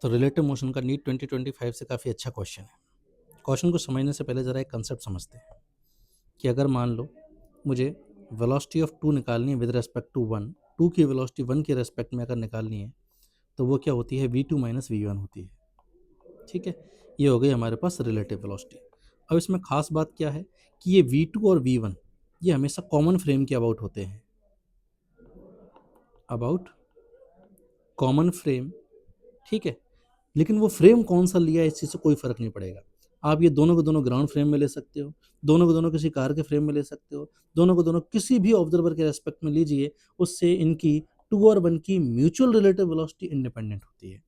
तो relative motion का NEET 2025 से काफ़ी अच्छा क्वेश्चन है। क्वेश्चन को समझने से पहले ज़रा एक कंसेप्ट समझते हैं कि अगर मान लो मुझे वेलोसिटी ऑफ 2 निकालनी है विद रिस्पेक्ट टू 1, 2 की वेलोसिटी 1 के रिस्पेक्ट में अगर निकालनी है तो वो क्या होती है, v2 माइनस v1 होती है। ठीक है, ये हो गई हमारे पास रिलेटिव वेलोसिटी। अब इसमें खास बात क्या है कि ये v2 और v1 ये हमेशा कॉमन फ्रेम के अबाउट होते हैं, अबाउट कॉमन फ्रेम। ठीक है, लेकिन वो फ्रेम कौन सा लिया है इस चीज़ से कोई फ़र्क नहीं पड़ेगा। आप ये दोनों के दोनों ग्राउंड फ्रेम में ले सकते हो, दोनों के दोनों किसी कार के फ्रेम में ले सकते हो, दोनों के दोनों किसी भी ऑब्जर्वर के रेस्पेक्ट में लीजिए, उससे इनकी 2 और 1 की म्यूचुअल रिलेटिव वेलोसिटी इंडिपेंडेंट होती है।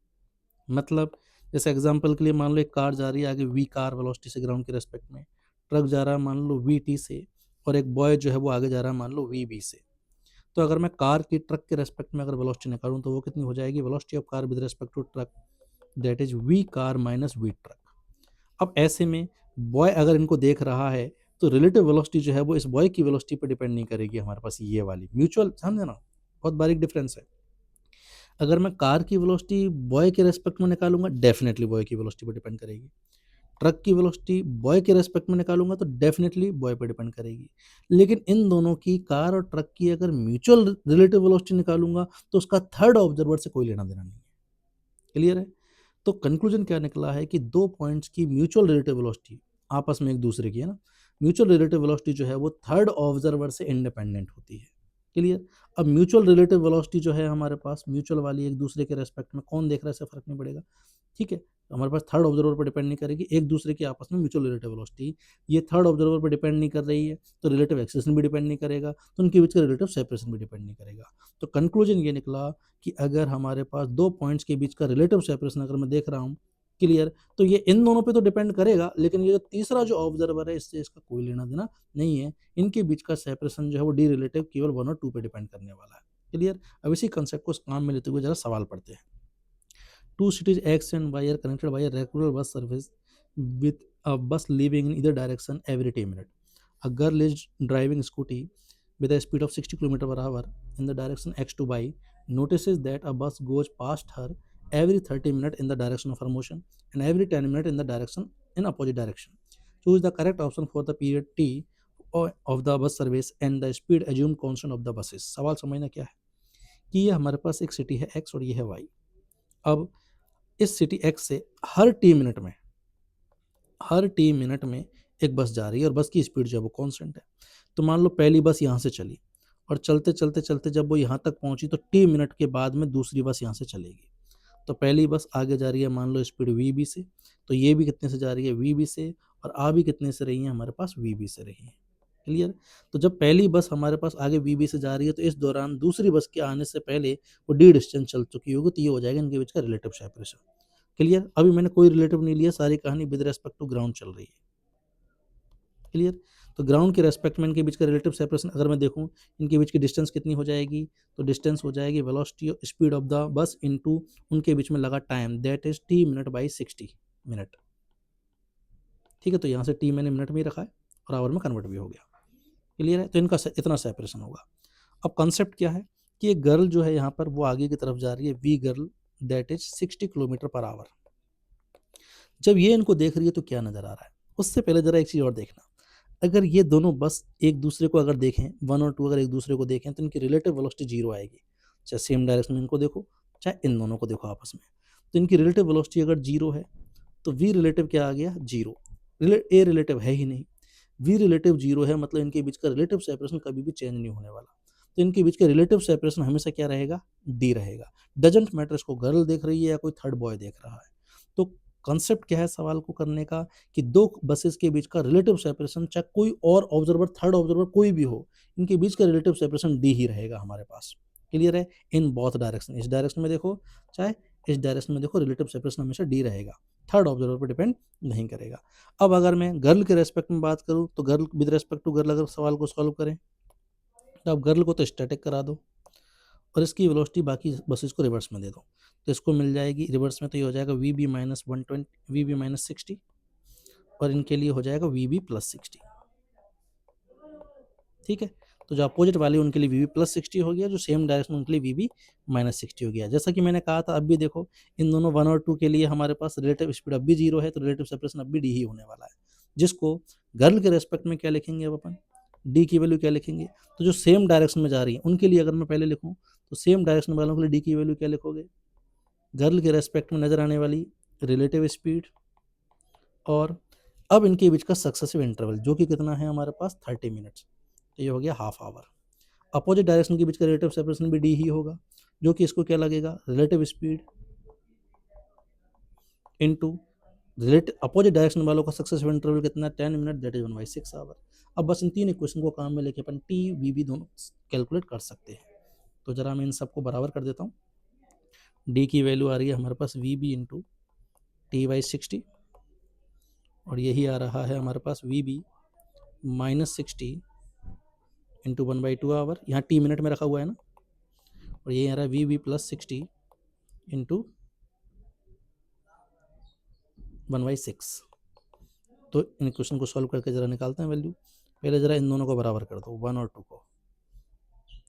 मतलब जैसे एग्जांपल के लिए मान लो एक कार जा रही है आगे v कार वेलोसिटी से ग्राउंड के रेस्पेक्ट में, ट्रक जा रहा है मान लो vt से, और एक बॉय जो है वो आगे जा रहा है मान लो vb से। तो अगर मैं कार की ट्रक के रेस्पेक्ट में अगर वेलोसिटी निकालूँ तो वो कितनी हो जाएगी, velocity of car with respect to truck, that is v car minus v truck. अब ऐसे में बॉय अगर इनको देख रहा है तो रिलेटिव वेलोसिटी जो है वो इस बॉय की वेलोसिटी पर डिपेंड नहीं करेगी, हमारे पास ये वाली म्यूचुअल, समझे ना, बहुत बारीक डिफरेंस है। अगर मैं कार की वेलोसिटी बॉय के रेस्पेक्ट में निकालूंगा डेफिनेटली बॉय की वेलोसिटी पर डिपेंड करेगी। ट्रक की वेलोसिटी बॉय के रेस्पेक्ट में निकालूंगा तो डेफिनेटली बॉय पर डिपेंड करेगी। लेकिन इन दोनों की, कार और ट्रक की, अगर म्यूचुअल रिलेटिव वेलोसिटी निकालूंगा तो उसका थर्ड ऑब्जर्वर से कोई लेना देना नहीं है। क्लियर है? तो कंक्लूजन क्या निकला है कि दो पॉइंट्स की म्यूचुअल रिलेटिव वेलोसिटी आपस में एक दूसरे की है ना, म्यूचुअल रिलेटिव वेलोसिटी जो है वो थर्ड ऑब्जर्वर से इंडिपेंडेंट होती है। क्लियर? अब म्यूचुअल रिलेटिव वेलोसिटी जो है हमारे पास, म्यूचुअल वाली एक दूसरे के रेस्पेक्ट में कौन देख रहा है इससे फर्क नहीं पड़ेगा। ठीक है, तो हमारे पास थर्ड ऑब्जर्वर पर डिपेंड नहीं करेगी, एक दूसरे की आपस में म्यूचुअल रिलेटिव वेलोसिटी, ये थर्ड ऑब्जर्वर पर डिपेंड नहीं कर रही है तो रिलेटिव एक्सेशन भी डिपेंड नहीं करेगा, तो उनके बीच का रिलेटिव सेपरेशन भी डिपेंड नहीं करेगा। तो कंक्लूजन ये निकला कि अगर हमारे पास दो पॉइंट्स के बीच का रिलेटिव सेपरेशन अगर मैं देख रहा हूँ, क्लियर, तो ये इन दोनों पे तो डिपेंड करेगा, लेकिन ये जो तीसरा जो ऑब्जर्वर है इससे इसका कोई लेना देना नहीं है। इनके बीच का सेपरेशन जो है वो डी रिलेटिव केवल 1 और 2 पे डिपेंड करने वाला है। क्लियर? अब इसी कंसेप्ट को काम में लेते हुए जरा सवाल पढ़ते हैं। Two cities X and Y are connected by a regular bus service with a bus leaving in either direction every 10 minutes. A girl is driving scooty with a speed of 60 km per hour in the direction X to Y, notices that a bus goes past her every 30 minutes in the direction of her motion and every 10 minutes in the direction in opposite direction. Choose the correct option for the period T of the bus service and the speed assumed constant of the buses. सवाल समझना क्या है कि ये हमारे पास एक city है X और ये है Y। अब इस सिटी एक्स से हर टी मिनट में एक बस जा रही है और बस की स्पीड जो है वो कांस्टेंट है। तो मान लो पहली बस यहाँ से चली और चलते चलते चलते जब वो यहाँ तक पहुंची तो टी मिनट के बाद में दूसरी बस यहाँ से चलेगी। तो पहली बस आगे जा रही है मान लो स्पीड वी बी से, तो ये भी कितने से जा रही है, वी बी से, और आ भी कितने से रही है, हमारे पास वी बी से रही है। क्लियर? तो जब पहली बस हमारे पास आगे वी बी से जा रही है तो इस दौरान दूसरी बस के आने से पहले वो डी डिस्टेंस चल चुकी होगी, तो ये हो जाएगा इनके बीच का रिलेटिव सेपरेशन। क्लियर? अभी मैंने कोई रिलेटिव नहीं लिया, सारी कहानी विद रेस्पेक्ट टू ग्राउंड चल रही है। क्लियर? तो ग्राउंड के रेस्पेक्ट में इनके बीच का रिलेटिव सेपरेशन अगर मैं देखूं, इनके बीच की डिस्टेंस कितनी हो जाएगी, तो डिस्टेंस हो जाएगी velocity speed of the bus into उनके बीच में लगा time, that is T minute by 60 minute. ठीक है, तो यहाँ से टी मैंने मिनट में ही रखा है और आवर में कन्वर्ट भी हो गया। क्लियर है? तो इनका इतना सेपरेशन होगा। अब कॉन्सेप्ट क्या है कि एक गर्ल जो है यहाँ पर वो आगे की तरफ जा रही है, V girl, that is 60 kilometre per hour. जब ये इनको देख रही है तो क्या नजर आ रहा है, उससे पहले जरा एक चीज और देखना, अगर ये दोनों बस एक दूसरे को अगर देखें, 1 और 2 अगर एक दूसरे को देखें तो इनकी रिलेटिव वेलोसिटी जीरो आएगी। चाहे सेम डायरेक्शन में इनको देखो, चाहे इन दोनों को देखो आपस में, तो इनकी रिलेटिव वेलोसिटी अगर जीरो है तो वी रिलेटिव क्या आ गया, जीरो। ए रिलेटिव है ही नहीं, वी रिलेटिव जीरो है, मतलब इनके बीच का रिलेटिव सेपरेशन कभी भी चेंज नहीं होने वाला। तो इनके बीच का रिलेटिव सेपरेशन हमेशा क्या रहेगा, डी रहेगा। डजेंट मैटर इसको गर्ल देख रही है या कोई थर्ड बॉय देख रहा है। तो कॉन्सेप्ट क्या है सवाल को करने का कि दो बसेस के बीच का रिलेटिव सेपरेशन, चाहे कोई और ऑब्जर्वर, थर्ड ऑब्जर्वर कोई भी हो, इनके बीच का रिलेटिव सेपरेशन डी ही रहेगा हमारे पास। क्लियर है? इन बोथ डायरेक्शन, इस डायरेक्शन में देखो चाहे इस डायरेक्शन में देखो, रिलेटिव सेपरेशन हमेशा डी रहेगा, थर्ड ऑब्जर्वर पर डिपेंड नहीं करेगा। अब अगर मैं गर्ल के रेस्पेक्ट में बात करूं तो girl with respect to girl अगर सवाल को सॉल्व करें तो अब गर्ल को तो स्टैटिक करा दो और इसकी वेलोसिटी बाकी बसेस को रिवर्स में दे दो, तो इसको मिल जाएगी रिवर्स में, तो ये हो जाएगा V B minus 120, V B minus 60, और इनके लिए हो जाएगा वी बी प्लस 60। ठीक है, तो जो अपोजिट वाले उनके लिए वी प्लस 60 हो गया, जो सेम डायरेक्शन उनके लिए वी माइनस 60 हो गया। जैसा कि मैंने कहा था, अब भी देखो इन दोनों 1 और 2 के लिए हमारे पास रिलेटिव स्पीड अब भी 0 है, तो रिलेटिव सेपरेशन अब भी डी ही होने वाला है, जिसको गर्ल के रेस्पेक्ट में क्या लिखेंगे अब अपन, डी की वैल्यू क्या लिखेंगे। तो जो सेम डायरेक्शन में जा रही है उनके लिए अगर मैं पहले लिखूँ तो सेम डायरेक्शन वालों के लिए डी की वैल्यू क्या लिखोगे, गर्ल के रेस्पेक्ट में नजर आने वाली रिलेटिव स्पीड, और अब इनके बीच का सक्सेसिव इंटरवल जो कि कितना है हमारे पास 30 मिनट्स, तो ये हो गया हाफ आवर। अपोजिट डायरेक्शन के बीच का रिलेटिव सेपरेशन भी डी ही होगा, जो कि इसको क्या लगेगा, relative speed into relative opposite direction वालों का सक्सेसिव इंटरवल कितना 10 मिनट, दैट इज 1/6 आवर। अब बस इन तीन इक्वेशन को काम में लेके अपन टी वी बी दोनों कैलकुलेट कर सकते हैं। तो जरा मैं इन सबको बराबर कर देता हूँ। डी की वैल्यू आ रही है हमारे पास वी बी इंटू टी/60, और यही आ रहा है हमारे पास वी बी -60 इंटू 1/2 आवर, यहाँ टी मिनट में रखा हुआ है ना, और ये आ रहा है वी बी प्लस 60 इंटू 1/6। तो इन क्वेश्चन को सॉल्व करके ज़रा निकालते हैं वैल्यू। पहले ज़रा इन दोनों को बराबर कर दो, 1 और 2 को,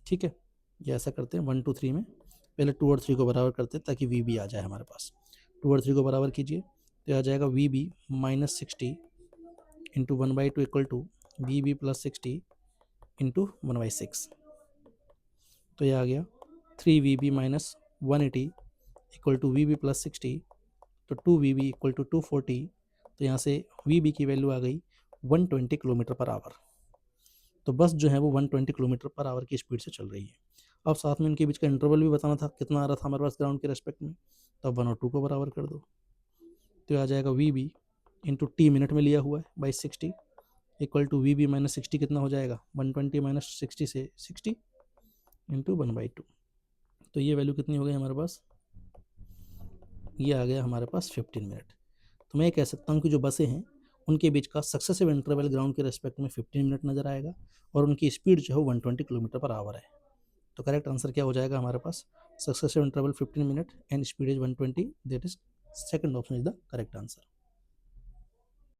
ठीक है। ये ऐसा करते हैं 1 2 3 में, पहले 2 और 3 को बराबर करते हैं ताकि वी बी आ जाए हमारे पास। 2 और 3 को बराबर कीजिए, तो आ जाएगा V B -60 into 1/2 equal to V B plus 60 into 1/6। तो ये आ गया 3VB minus 180 equal to V B plus 60, तो 2VB इक्वल टू 240। तो यहाँ से VB की वैल्यू आ गई 120 किलोमीटर पर आवर। तो बस जो है वो 120 किलोमीटर पर आवर की स्पीड से चल रही है। अब साथ में इनके बीच का इंटरवल भी बताना था कितना आ रहा था हमारे पास ग्राउंड के रेस्पेक्ट में, तो अब 1 और 2 को बराबर कर दो, तो आ जाएगा VB इंटू टी मिनट में लिया हुआ है by 60 equal to VB minus 60 कितना हो जाएगा, 120 माइनस 60 से 60 इंटू 1/2। तो ये वैल्यू कितनी हो गई हमारे पास, ये आ गया हमारे पास 15 मिनट। तो मैं ये कह सकता हूँ कि जो बसें हैं उनके बीच का सक्सेसिव इंटरवल ग्राउंड के रेस्पेक्ट में 15 मिनट नजर आएगा, और उनकी स्पीड जो है 120 किलोमीटर पर आवर है। तो करेक्ट आंसर क्या हो जाएगा हमारे पास, successive interval 15 minute and speed is 120, that is second option is the correct answer.